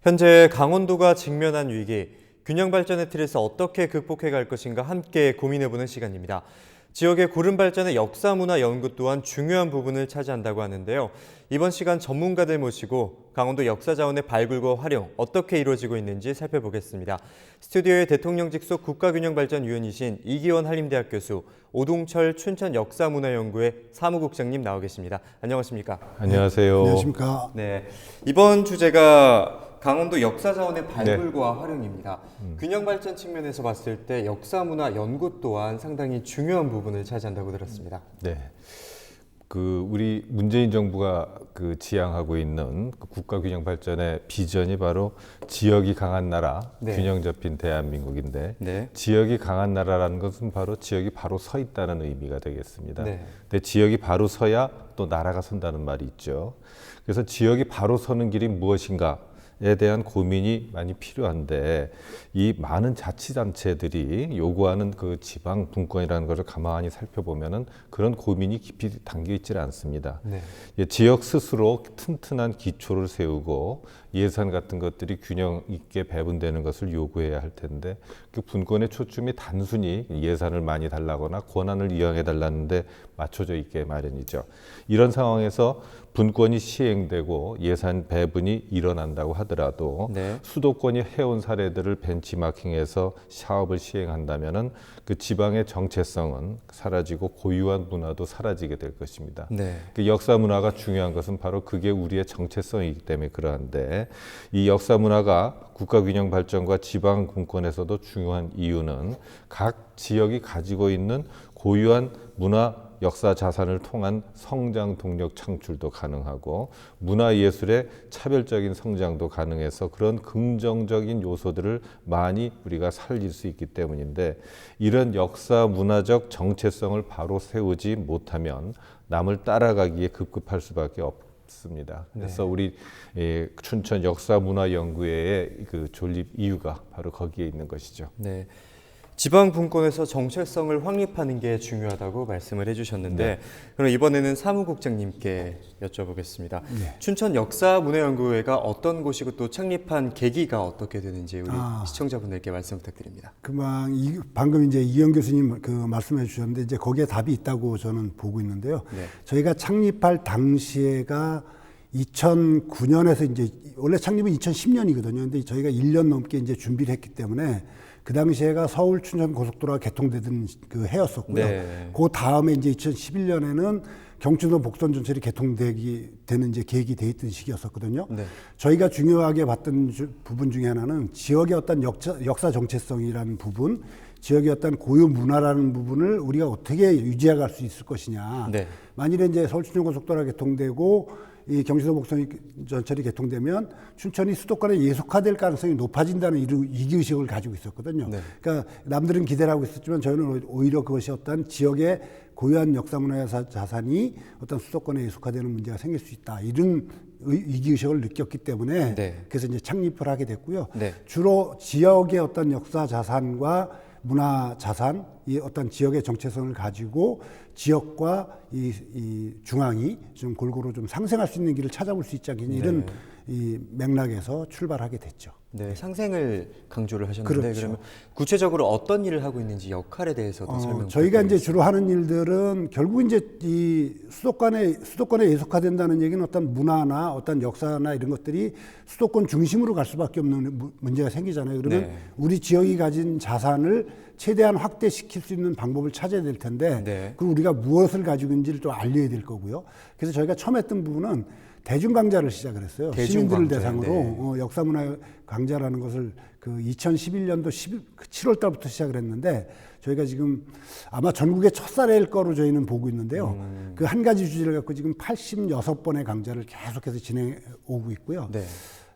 현재 강원도가 직면한 위기, 균형 발전의 틀에서 어떻게 극복해 갈 것인가 함께 고민해보는 시간입니다. 지역의 고른 발전의 역사 문화 연구 또한 중요한 부분을 차지한다고 하는데요. 이번 시간 전문가들 모시고 강원도 역사 자원의 발굴과 활용 어떻게 이루어지고 있는지 살펴보겠습니다. 스튜디오에 대통령 직속 국가균형발전위원이신 이기원 한림대학 교수, 오동철 춘천역사문화연구회 사무국장님 나와 계십니다. 안녕하십니까? 안녕하세요. 안녕하십니까? 네, 이번 주제가 강원도 역사 자원의 발굴과 활용입니다. 균형 발전 측면에서 봤을 때 역사 문화 연구 또한 상당히 중요한 부분을 차지한다고 들었습니다. 네. 우리 문재인 정부가 지향하고 있는 국가 균형 발전의 비전이 바로 지역이 강한 나라, 네. 균형 잡힌 대한민국인데 네. 지역이 강한 나라라는 것은 바로 지역이 바로 서 있다는 의미가 되겠습니다. 네. 근데 지역이 바로 서야 또 나라가 선다는 말이 있죠. 그래서 지역이 바로 서는 길이 무엇인가? 에 대한 고민이 많이 필요한데 이 많은 자치단체들이 요구하는 그 지방 분권이라는 것을 가만히 살펴보면은 그런 고민이 깊이 담겨 있지는 않습니다. 네. 지역 스스로 튼튼한 기초를 세우고 예산 같은 것들이 균형 있게 배분되는 것을 요구해야 할 텐데 그 분권의 초점이 단순히 예산을 많이 달라거나 권한을 이양해 달라는데 맞춰져 있게 마련이죠. 이런 상황에서 분권이 시행되고 예산 배분이 일어난다고 하더라도 네. 수도권이 해온 사례들을 벤치마킹해서 사업을 시행한다면은 그 지방의 정체성은 사라지고 고유한 문화도 사라지게 될 것입니다. 네. 그 역사 문화가 중요한 것은 바로 그게 우리의 정체성이기 때문에 그러한데 이 역사 문화가 국가균형 발전과 지방 분권에서도 중요한 이유는 각 지역이 가지고 있는 고유한 문화 역사 자산을 통한 성장 동력 창출도 가능하고 문화예술의 차별적인 성장도 가능해서 그런 긍정적인 요소들을 많이 우리가 살릴 수 있기 때문인데 이런 역사 문화적 정체성을 바로 세우지 못하면 남을 따라가기에 급급할 수밖에 없습니다. 그래서 우리 춘천 역사문화연구회의 그 존립 이유가 바로 거기에 있는 것이죠. 네. 지방 분권에서 정체성을 확립하는 게 중요하다고 말씀을 해주셨는데 네. 그럼 이번에는 사무국장님께 여쭤보겠습니다. 네. 춘천 역사문화연구회가 어떤 곳이고 또 창립한 계기가 어떻게 되는지 우리 시청자분들께 말씀 부탁드립니다. 방금 이제 이영 교수님 말씀해 주셨는데 이제 거기에 답이 있다고 저는 보고 있는데요. 네. 저희가 창립할 당시에가 2009년에서 이제 원래 창립은 2010년이거든요. 근데 저희가 1년 넘게 이제 준비를 했기 때문에 그 당시에가 서울 춘천 고속도로가 개통되던 그 해였었고요. 네. 그 다음에 이제 2011년에는 경춘선 복선 전철이 되는 이제 계획이 돼 있던 시기였었거든요. 네. 저희가 중요하게 봤던 부분 중에 하나는 지역의 어떤 역사 정체성이라는 부분, 지역의 어떤 고유 문화라는 부분을 우리가 어떻게 유지해 갈 수 있을 것이냐. 네. 만일에 이제 서울 춘천 고속도로가 개통되고 이 경기도 복선 전철이 개통되면 춘천이 수도권에 예속화될 가능성이 높아진다는 이기의식을 가지고 있었거든요. 네. 그러니까 남들은 기대를 하고 있었지만 저희는 오히려 그것이 어떤 지역의 고유한 역사문화 자산이 어떤 수도권에 예속화되는 문제가 생길 수 있다. 이런 위기의식을 느꼈기 때문에 네. 그래서 이제 창립을 하게 됐고요. 네. 주로 지역의 어떤 역사 자산과 문화 자산, 이 어떤 지역의 정체성을 가지고 지역과 이 중앙이 좀 골고루 좀 상생할 수 있는 길을 찾아볼 수 있지 않겠냐 이런 이 맥락에서 출발하게 됐죠. 네, 상생을 강조를 하셨는데 그렇죠. 그러면 구체적으로 어떤 일을 하고 있는지 역할에 대해서도 설명 저희가 이제 부탁드리겠습니다. 주로 하는 일들은 결국 이제 이 수도권에 예속화된다는 얘기는 어떤 문화나 어떤 역사나 이런 것들이 수도권 중심으로 갈 수밖에 없는 문제가 생기잖아요. 그러면 네. 우리 지역이 가진 자산을 최대한 확대시킬 수 있는 방법을 찾아야 될 텐데 네. 그럼 우리가 무엇을 가지고 있는지를 또 알려야 될 거고요. 그래서 저희가 처음 했던 부분은 대중 강좌를 시작을 했어요. 대중 시민들을 강좌, 대상으로 네. 역사문화 강좌라는 것을 그 2011년도 7월 달부터 시작을 했는데 저희가 지금 아마 전국의 첫 사례일 거로 저희는 보고 있는데요. 그 한 가지 주제를 갖고 지금 86번의 강좌를 계속해서 진행해 오고 있고요. 네.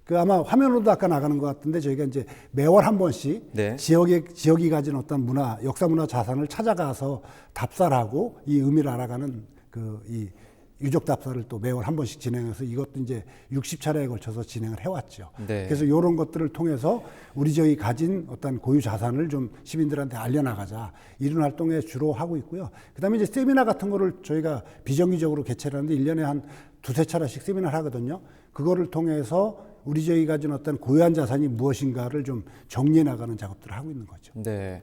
그 아마 화면으로도 아까 나가는 것 같은데 저희가 이제 매월 한 번씩 네. 지역이 가진 어떤 역사 문화 자산을 찾아가서 답사하고 이 의미를 알아가는 이 유적 답사를 또 매월 한 번씩 진행해서 이것도 이제 60차례에 걸쳐서 진행을 해왔죠. 네. 그래서 이런 것들을 통해서 우리 지역이 가진 어떤 고유 자산을 좀 시민들한테 알려나가자 이런 활동에 주로 하고 있고요. 그다음에 이제 세미나 같은 거를 저희가 비정기적으로 개최를 하는데 1년에 한 두세 차례씩 세미나를 하거든요. 그거를 통해서 우리 지역이 가진 어떤 고유한 자산이 무엇인가를 좀 정리해 나가는 작업들을 하고 있는 거죠. 네.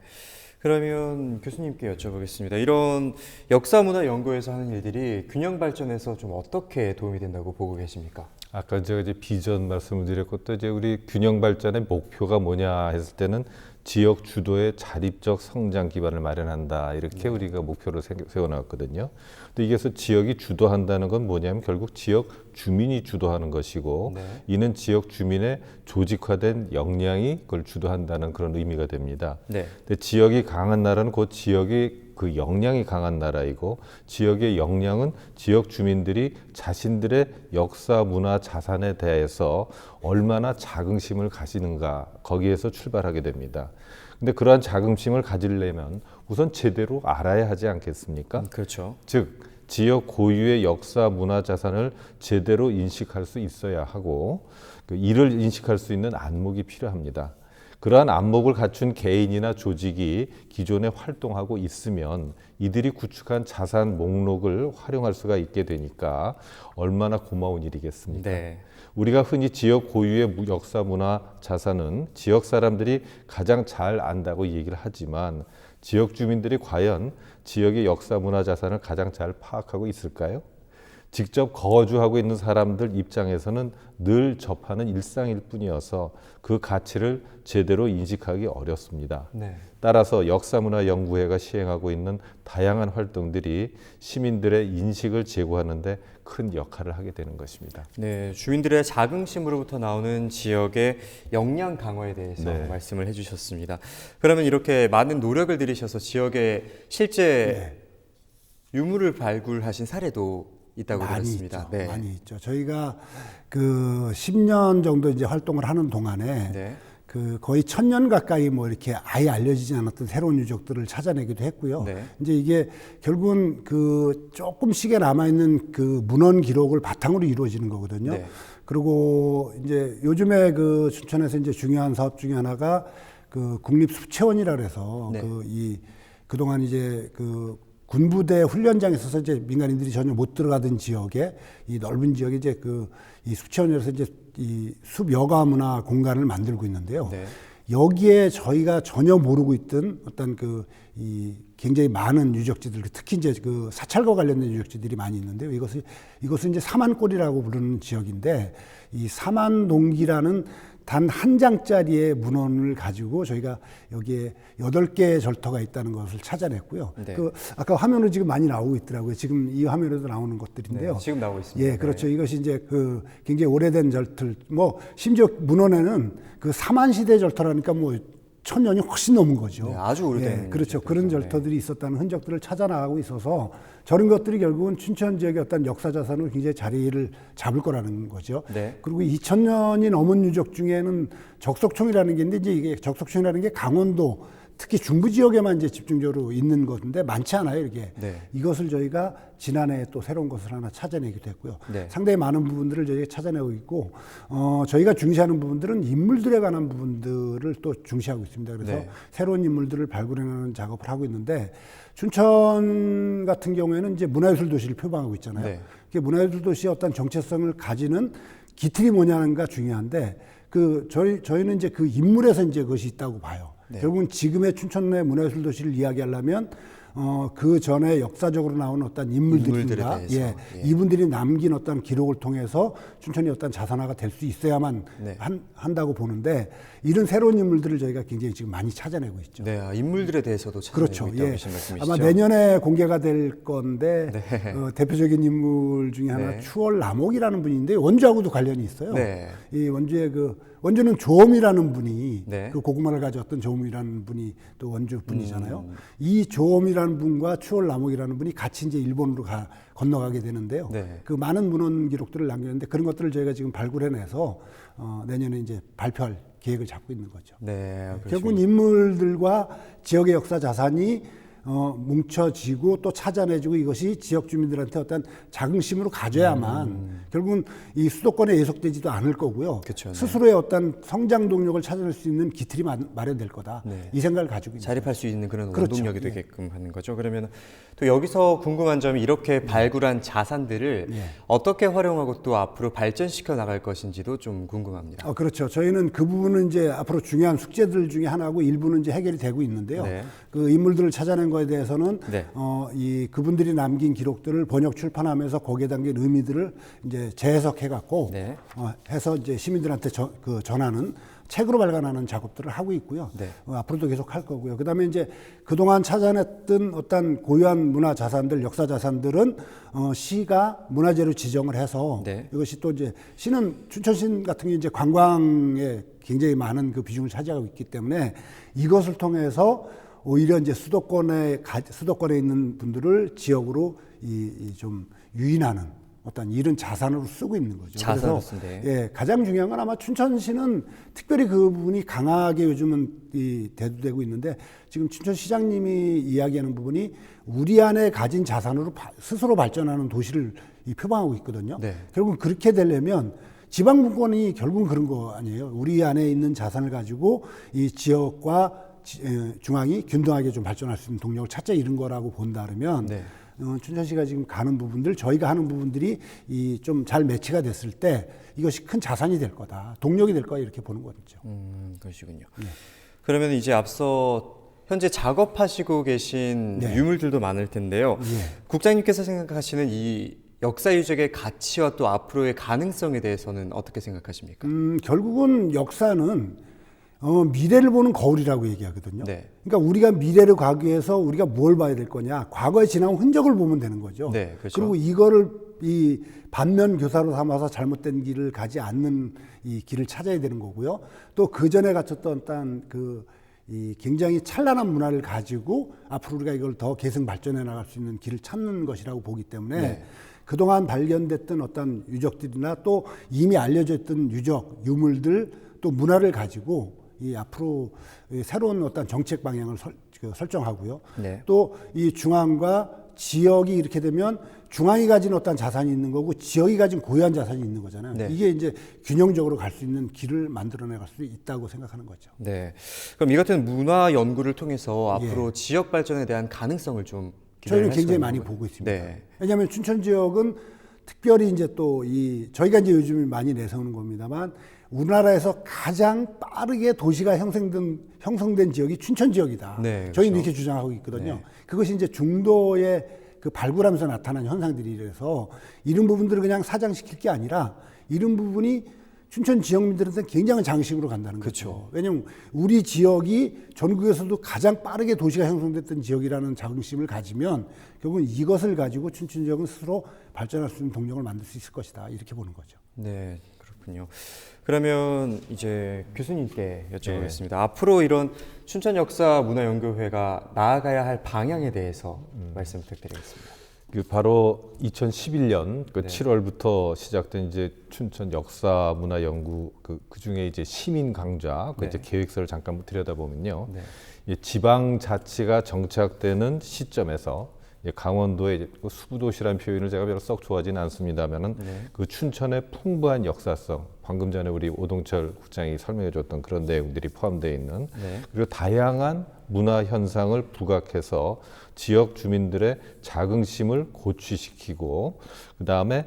그러면 교수님께 여쭤보겠습니다. 이런 역사문화 연구에서 하는 일들이 균형 발전에서 좀 어떻게 도움이 된다고 보고 계십니까? 아까 제가 이제 비전 말씀을 드렸고 또 이제 우리 균형 발전의 목표가 뭐냐 했을 때는 지역 주도의 자립적 성장 기반을 마련한다 이렇게 우리가 목표를 세워놨거든요. 근데 이게서 지역이 주도한다는 건 뭐냐면 결국 지역 주민이 주도하는 것이고 이는 지역 주민의 조직화된 역량이 그걸 주도한다는 그런 의미가 됩니다. 근데 지역이 강한 나라는 그 지역의 그 역량이 강한 나라이고 지역의 역량은 지역 주민들이 자신들의 역사, 문화, 자산에 대해서 얼마나 자긍심을 가지는가 거기에서 출발하게 됩니다. 근데 그러한 자긍심을 가지려면 우선 제대로 알아야 하지 않겠습니까? 그렇죠. 즉 지역 고유의 역사, 문화, 자산을 제대로 인식할 수 있어야 하고 이를 인식할 수 있는 안목이 필요합니다. 그러한 안목을 갖춘 개인이나 조직이 기존에 활동하고 있으면 이들이 구축한 자산 목록을 활용할 수가 있게 되니까 얼마나 고마운 일이겠습니까? 우리가 흔히 지역 고유의 역사, 문화, 자산은 지역 사람들이 가장 잘 안다고 얘기를 하지만 지역 주민들이 과연 지역의 역사, 문화, 자산을 가장 잘 파악하고 있을까요? 직접 거주하고 있는 사람들 입장에서는 늘 접하는 일상일 뿐이어서 그 가치를 제대로 인식하기 어렵습니다. 따라서 역사문화연구회가 시행하고 있는 다양한 활동들이 시민들의 인식을 제고하는 데 큰 역할을 하게 되는 것입니다. 네, 주민들의 자긍심으로부터 나오는 지역의 역량 강화에 대해서 말씀을 해주셨습니다. 그러면 이렇게 많은 노력을 들이셔서 지역에 실제 유물을 발굴하신 사례도 있다고 들었습니다. 있죠. 많이 있죠. 저희가 그 10년 정도 이제 활동을 하는 동안에 그 거의 1000년 가까이 뭐 이렇게 아예 알려지지 않았던 새로운 유적들을 찾아내기도 했고요. 이제 이게 결국은 그 조금씩에 남아있는 그 문헌 기록을 바탕으로 이루어지는 거거든요. 그리고 이제 요즘에 그 춘천에서 이제 중요한 사업 중에 하나가 그 국립수채원이라 그래서 그동안 이제 그 군부대 훈련장에 있어서 이제 민간인들이 전혀 못 들어가던 지역에 이 넓은 지역에 이제 이 수채원에서 이제 이 숲여가문화 공간을 만들고 있는데요. 여기에 저희가 전혀 모르고 있던 어떤 이 굉장히 많은 유적지들, 특히 이제 그 사찰과 관련된 유적지들이 많이 있는데요. 이것은 이제 사만골이라고 부르는 지역인데 이 사만동기라는 단 한 장짜리의 문헌을 가지고 저희가 여기에 8개의 절터가 있다는 것을 찾아냈고요. 아까 화면으로 지금 많이 나오고 있더라고요. 지금 이 화면에도 나오는 것들인데요. 지금 나오고 있습니다. 예, 그렇죠. 이것이 이제 굉장히 오래된 절터, 심지어 문헌에는 그 사만시대 절터라니까 1000년이 훨씬 넘은 거죠. 아주 오래된. 그렇죠. 그런 절터들이 있었다는 흔적들을 찾아 나가고 있어서 저런 것들이 결국은 춘천 지역의 어떤 역사 자산으로 굉장히 자리를 잡을 거라는 거죠. 그리고 2000년이 넘은 유적 중에는 적석총이라는 게 있는데 이제 이게 적석총이라는 게 강원도 특히 중부 지역에만 이제 집중적으로 있는 건데 많지 않아요, 이게. 이것을 저희가 지난해 또 새로운 것을 하나 찾아내기도 했고요. 상당히 많은 부분들을 저희가 찾아내고 있고, 저희가 중시하는 부분들은 인물들에 관한 부분들을 또 중시하고 있습니다. 그래서 새로운 인물들을 발굴해내는 작업을 하고 있는데, 춘천 같은 경우에는 이제 문화예술 도시를 표방하고 있잖아요. 문화예술 도시의 어떤 정체성을 가지는 기틀이 뭐냐는가 중요한데, 저희는 이제 그 인물에서 이제 그것이 있다고 봐요. 결국은 지금의 춘천의 문화예술 도시를 이야기하려면 그 전에 역사적으로 나온 어떤 인물들인가, 이분들이 남긴 어떤 기록을 통해서 춘천이 어떤 자산화가 될 수 있어야만 한다고 보는데 이런 새로운 인물들을 저희가 굉장히 지금 많이 찾아내고 있죠. 인물들에 대해서도 찾아내고 있다고 하신 말씀이시죠? 아마 내년에 공개가 될 건데 대표적인 인물 중에 하나 추월 남옥이라는 분인데 원주하고도 관련이 있어요. 이 원주의 원주는 조엄이라는 분이 그 고구마를 가져왔던 조엄이라는 분이 또 원주 분이잖아요. 이 조엄이라는 분과 추월 남옥이라는 분이 같이 이제 일본으로 건너가게 되는데요. 그 많은 문헌 기록들을 남겼는데 그런 것들을 저희가 지금 발굴해내서 내년에 이제 발표할 계획을 잡고 있는 거죠. 결국은 인물들과 지역의 역사 자산이 뭉쳐지고 또 찾아내지고 이것이 지역 주민들한테 어떤 자긍심으로 가져야만 결국은 이 수도권에 예속되지도 않을 거고요. 그쵸, 네. 스스로의 어떤 성장 동력을 찾아낼 수 있는 기틀이 마련될 거다. 네. 이 생각을 가지고 있는 자립할 수 있는 그런 그렇죠. 원동력이 되게끔 하는 거죠. 그러면 또 여기서 궁금한 점이 이렇게 발굴한 자산들을 어떻게 활용하고 또 앞으로 발전시켜 나갈 것인지도 좀 궁금합니다. 그렇죠. 저희는 그 부분은 이제 앞으로 중요한 숙제들 중에 하나고 일부는 이제 해결이 되고 있는데요. 네. 그 인물들을 찾아낸 거에 대해서는 네. 이 그분들이 남긴 기록들을 번역 출판하면서 거기에 담긴 의미들을 이제 재해석해 갖고 네. 해서 이제 시민들한테 전하는 책으로 발간하는 작업들을 하고 있고요. 네. 앞으로도 계속 할 거고요. 그다음에 이제 그동안 찾아냈던 어떤 고유한 문화 자산들, 역사 자산들은 시가 문화재로 지정을 해서 네. 이것이 또 이제 시는 춘천시 같은 게 이제 관광에 굉장히 많은 그 비중을 차지하고 있기 때문에 이것을 통해서 오히려 이제 수도권에 있는 분들을 지역으로 좀 유인하는 어떤 이런 자산으로 쓰고 있는 거죠. 자산으로 그래서 쓴대. 예, 가장 중요한 건 아마 춘천시는 특별히 그 부분이 강하게 요즘은 대두되고 있는데 지금 춘천시장님이 이야기하는 부분이 우리 안에 가진 자산으로 스스로 발전하는 도시를 표방하고 있거든요. 네. 결국 그렇게 되려면 지방분권이 결국은 그런 거 아니에요. 우리 안에 있는 자산을 가지고 이 지역과 중앙이 균등하게 좀 발전할 수 있는 동력을 찾자 이런 거라고 본다면 네. 춘천시가 지금 가는 부분들, 저희가 하는 부분들이 좀 잘 매치가 됐을 때 이것이 큰 자산이 될 거다, 동력이 될 거다 이렇게 보는 거죠. 그러시군요. 그러면 이제 앞서 현재 작업하시고 계신 네. 유물들도 많을 텐데요. 국장님께서 생각하시는 이 역사 유적의 가치와 또 앞으로의 가능성에 대해서는 어떻게 생각하십니까? 결국은 역사는 미래를 보는 거울이라고 얘기하거든요. 네. 그러니까 우리가 미래를 가기 위해서 우리가 뭘 봐야 될 거냐? 과거에 지나온 흔적을 보면 되는 거죠. 네, 그렇죠. 그리고 이거를 이 반면 교사로 삼아서 잘못된 길을 가지 않는 이 길을 찾아야 되는 거고요. 또 그 전에 갖췄던 어떤 이 굉장히 찬란한 문화를 가지고 앞으로 우리가 이걸 더 계승 발전해 나갈 수 있는 길을 찾는 것이라고 보기 때문에 네. 그동안 발견됐던 어떤 유적들이나 또 이미 알려져 있던 유물들 또 문화를 가지고 이 앞으로 새로운 어떤 정책 방향을 설정하고요. 네. 또 이 중앙과 지역이 이렇게 되면 중앙이 가진 어떤 자산이 있는 거고 지역이 가진 고유한 자산이 있는 거잖아요. 네. 이게 이제 균형적으로 갈 수 있는 길을 만들어내갈 수 있다고 생각하는 거죠. 네. 그럼 이 같은 문화 연구를 통해서 앞으로 지역 발전에 대한 가능성을 좀 저희는 기대할 수가 굉장히 있는 많이 건가요? 보고 있습니다. 네. 왜냐하면 춘천 지역은 특별히 이제 또 저희가 이제 요즘 많이 내세우는 겁니다만 우리나라에서 가장 빠르게 도시가 형성된 지역이 춘천 지역이다. 네, 그렇죠. 저희는 이렇게 주장하고 있거든요. 네. 그것이 이제 중도에 그 발굴하면서 나타난 현상들이라서 이런 부분들을 그냥 사장시킬 게 아니라 이런 부분이 춘천 지역민들한테는 굉장한 장식으로 간다는 거죠. 그렇죠. 왜냐하면 우리 지역이 전국에서도 가장 빠르게 도시가 형성됐던 지역이라는 자긍심을 가지면 결국은 이것을 가지고 춘천 지역은 스스로 발전할 수 있는 동력을 만들 수 있을 것이다. 이렇게 보는 거죠. 네, 그렇군요. 그러면 이제 교수님께 여쭤보겠습니다. 앞으로 이런 춘천역사문화연구회가 나아가야 할 방향에 대해서 말씀 부탁드리겠습니다. 바로 2011년 네. 7월부터 시작된 이제 춘천 역사 문화 연구 그 중에 이제 시민 강좌 네. 이제 계획서를 잠깐 들여다보면요. 네. 이 지방 자치가 정착되는 시점에서 강원도의 이제 수부도시라는 표현을 제가 별로 썩 좋아하지는 않습니다만은 네. 그 춘천의 풍부한 역사성, 방금 전에 우리 오동철 국장이 설명해줬던 그런 내용들이 포함되어 있는 네. 그리고 다양한 문화 현상을 부각해서 지역 주민들의 자긍심을 고취시키고 그 다음에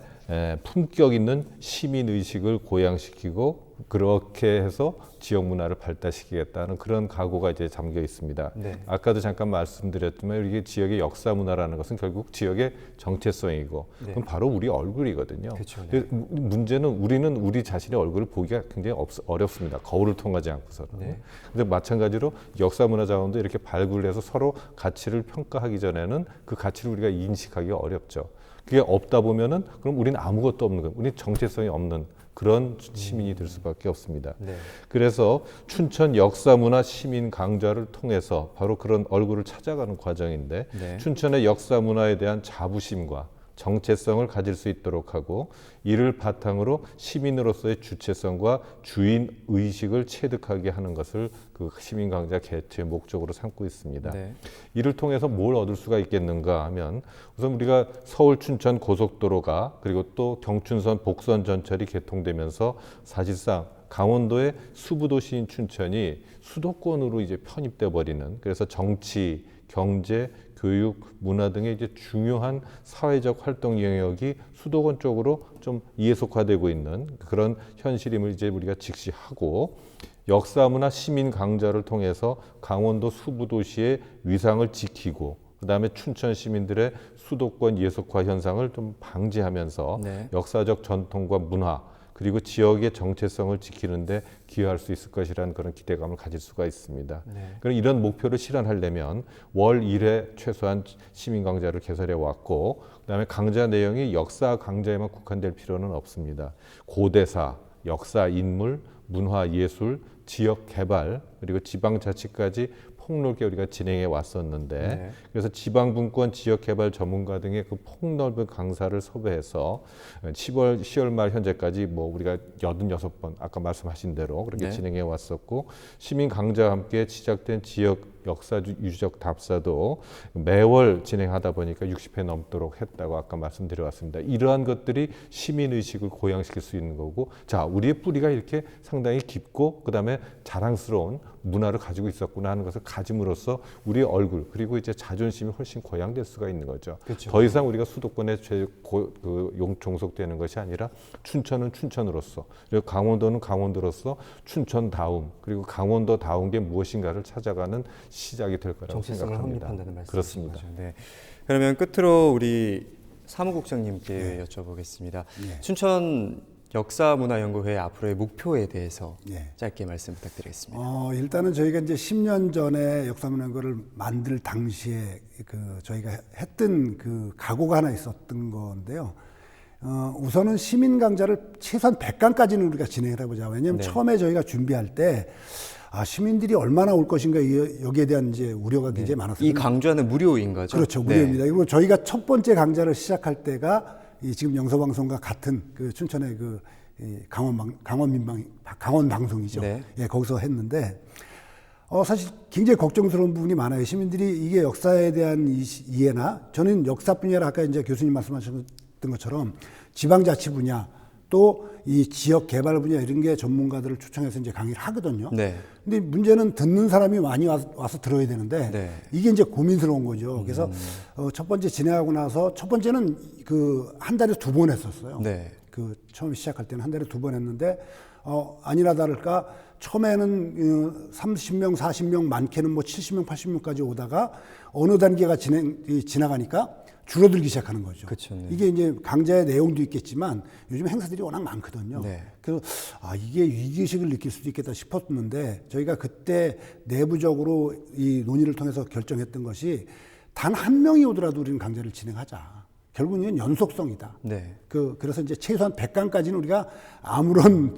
품격 있는 시민 의식을 고양시키고 그렇게 해서 지역 문화를 발달시키겠다는 그런 각오가 이제 담겨 있습니다. 네. 아까도 잠깐 말씀드렸지만 이게 지역의 역사 문화라는 것은 결국 지역의 정체성이고 네. 그건 바로 우리 얼굴이거든요. 그렇죠, 네. 근데 문제는 우리는 우리 자신의 얼굴을 보기가 굉장히 어렵습니다. 거울을 통하지 않고서는. 네. 근데 마찬가지로 역사 문화 자원도 이렇게 발굴해서 서로 가치를 평가하기 전에는 그 가치를 우리가 인식하기가 어렵죠. 그게 없다 보면은 그럼 우리는 아무것도 없는 거예요. 우리는 정체성이 없는 그런 시민이 될 수밖에 없습니다. 네. 그래서 춘천 역사문화 시민 강좌를 통해서 바로 그런 얼굴을 찾아가는 과정인데 네. 춘천의 역사문화에 대한 자부심과 정체성을 가질 수 있도록 하고 이를 바탕으로 시민으로서의 주체성과 주인 의식을 체득하게 하는 것을 그 시민강자 개최의 목적으로 삼고 있습니다. 네. 이를 통해서 뭘 얻을 수가 있겠는가 하면 우선 우리가 서울 춘천 고속도로가 그리고 또 경춘선 복선 전철이 개통되면서 사실상 강원도의 수부도시인 춘천이 수도권으로 이제 편입돼 버리는, 그래서 정치, 경제, 교육, 문화 등의 이제 중요한 사회적 활동 영역이 수도권 쪽으로 좀 이해속화되고 있는 그런 현실임을 이제 우리가 직시하고, 역사문화 시민 강자를 통해서 강원도 수부도시의 위상을 지키고 그다음에 춘천 시민들의 수도권 예속화 현상을 좀 방지하면서 네. 역사적 전통과 문화 그리고 지역의 정체성을 지키는데 기여할 수 있을 것이라는 그런 기대감을 가질 수가 있습니다. 네. 그럼 이런 목표를 실현하려면 월 1회 최소한 시민 강좌를 개설해 왔고, 그다음에 강좌 내용이 역사 강좌에만 국한될 필요는 없습니다. 고대사, 역사 인물, 문화 예술, 지역 개발 그리고 지방자치까지 폭넓게 우리가 진행해 왔었는데 네. 그래서 지방분권 지역개발 전문가 등의 그 폭넓은 강사를 섭외해서 10월 말 현재까지 뭐 우리가 86번 아까 말씀하신 대로 그렇게 네. 진행해 왔었고, 시민 강좌와 함께 시작된 지역 역사 유적 답사도 매월 진행하다 보니까 60회 넘도록 했다고 아까 말씀드려왔습니다. 이러한 것들이 시민의식을 고양시킬 수 있는 거고, 자, 우리의 뿌리가 이렇게 상당히 깊고 그다음에 자랑스러운 문화를 가지고 있었구나 하는 것을 가짐으로써 우리의 얼굴 그리고 이제 자존심이 훨씬 고양될 수가 있는 거죠. 그렇죠. 더 이상 우리가 수도권에 종속되는 것이 아니라 춘천은 춘천으로서, 그리고 강원도는 강원도로서 춘천다움 그리고 강원도다운 게 무엇인가를 찾아가는 시작이 될 거라고 정체성을 생각합니다. 확립한다는 말씀이신 그렇습니다. 거죠. 네. 그러면 끝으로 우리 사무국장님께 네. 여쭤보겠습니다. 네. 춘천 역사문화연구회 앞으로의 목표에 대해서 네. 짧게 말씀 부탁드리겠습니다. 일단은 저희가 이제 10년 전에 역사문화연구를 만들 당시에 저희가 했던 그 각오가 하나 있었던 건데요. 우선은 시민 강좌를 최소한 100강까지는 우리가 진행을 해보자. 왜냐하면 네. 처음에 저희가 준비할 때 시민들이 얼마나 올 것인가 여기에 대한 이제 우려가 굉장히 많았어요. 이 강좌는 무료인 거죠? 그렇죠, 네. 무료입니다. 그리고 저희가 첫 번째 강좌를 시작할 때가 지금 영서방송과 같은 그 춘천의 강원 방송이죠. 네. 예, 거기서 했는데 사실 굉장히 걱정스러운 부분이 많아요. 시민들이 이게 역사에 대한 이해나, 저는 역사 분야를 아까 이제 교수님 말씀하셨던 것처럼 지방자치 분야 또 이 지역 개발 분야 이런 게 전문가들을 초청해서 이제 강의를 하거든요. 네. 근데 문제는 듣는 사람이 많이 와서 들어야 되는데 네. 이게 이제 고민스러운 거죠. 그래서 첫 번째 진행하고 나서 첫 번째는 한 달에 2번 했었어요. 네. 처음 시작할 때는 한 달에 2번 했는데 아니나 다를까 처음에는 30명, 40명, 많게는 뭐 70명, 80명까지 오다가 어느 단계가 지나가니까 줄어들기 시작하는 거죠. 그쵸, 네. 이게 이제 강좌의 내용도 있겠지만 요즘 행사들이 워낙 많거든요. 네. 그래서 이게 위기의식을 느낄 수도 있겠다 싶었는데 저희가 그때 내부적으로 이 논의를 통해서 결정했던 것이 단 한 명이 오더라도 우리는 강좌를 진행하자. 결국은 이건 연속성이다. 네. 그래서 이제 최소한 100강까지는 우리가 아무런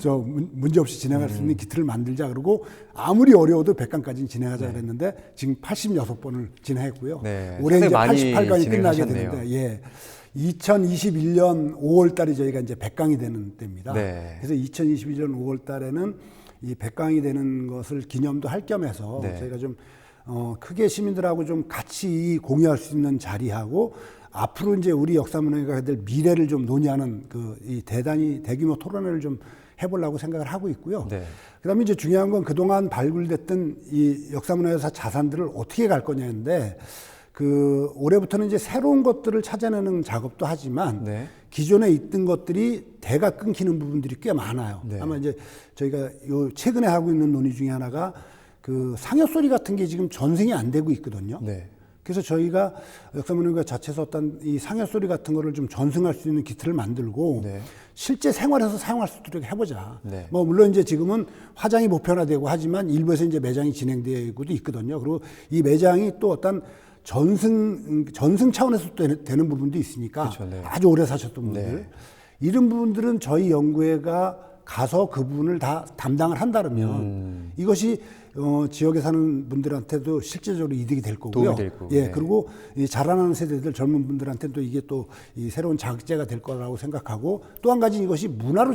문제 없이 진행할 수 있는 기틀을 만들자 그러고 아무리 어려워도 100강까지는 진행하자 그랬는데 지금 86번을 진행했고요. 네. 올해 이제 많이 88강이 끝나게 진행하셨네요. 되는데, 예. 2021년 5월 달이 저희가 이제 100강이 되는 때입니다. 네. 그래서 2021년 5월 달에는 이 100강이 되는 것을 기념도 할 겸해서 네. 저희가 좀 크게 시민들하고 좀 같이 공유할 수 있는 자리하고 앞으로 이제 우리 역사문화가 될 미래를 좀 논의하는 이 대규모 토론회를 좀 해보려고 생각을 하고 있고요. 네. 그다음에 이제 중요한 건 그동안 발굴됐던 이 역사문화유산 자산들을 어떻게 갈 거냐인데 올해부터는 이제 새로운 것들을 찾아내는 작업도 하지만 네. 기존에 있던 것들이 대가 끊기는 부분들이 꽤 많아요. 네. 아마 이제 저희가 최근에 하고 있는 논의 중에 하나가 상여소리 같은 게 지금 전승이 안 되고 있거든요. 네. 그래서 저희가 역사문화가 자체에서 어떤 이 상여소리 같은 거를 좀 전승할 수 있는 기틀을 만들고 네. 실제 생활에서 사용할 수 있도록 해보자. 네. 뭐 물론 이제 지금은 화장이 보편화되고 하지만 일부에서 이제 매장이 진행되고도 있거든요. 그리고 이 매장이 또 어떤 전승 차원에서 또 되는 부분도 있으니까 그렇죠, 네. 아주 오래 사셨던 분들 네. 이런 부분들은 저희 연구회가 가서 그 부분을 다 담당을 한다면 이것이 지역에 사는 분들한테도 실제적으로 이득이 될 거고요. 도움이 될 거고. 예, 네. 그리고 이 자라나는 세대들 젊은 분들한테는 또 이게 또 이 새로운 자극제가 될 거라고 생각하고 또 한 가지 이것이 문화로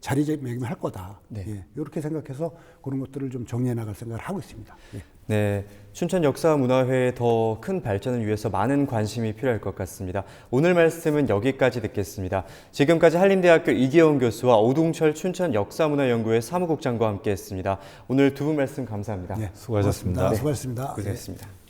자리매김할 거다. 네. 예, 이렇게 생각해서 그런 것들을 좀 정리해 나갈 생각을 하고 있습니다. 예. 네, 춘천 역사문화회의 더 큰 발전을 위해서 많은 관심이 필요할 것 같습니다. 오늘 말씀은 여기까지 듣겠습니다. 지금까지 한림대학교 이기영 교수와 오동철 춘천 역사문화연구회 사무국장과 함께했습니다. 오늘 두 분 말씀 감사합니다. 네, 수고하셨습니다. 수고하셨습니다. 고생했습니다.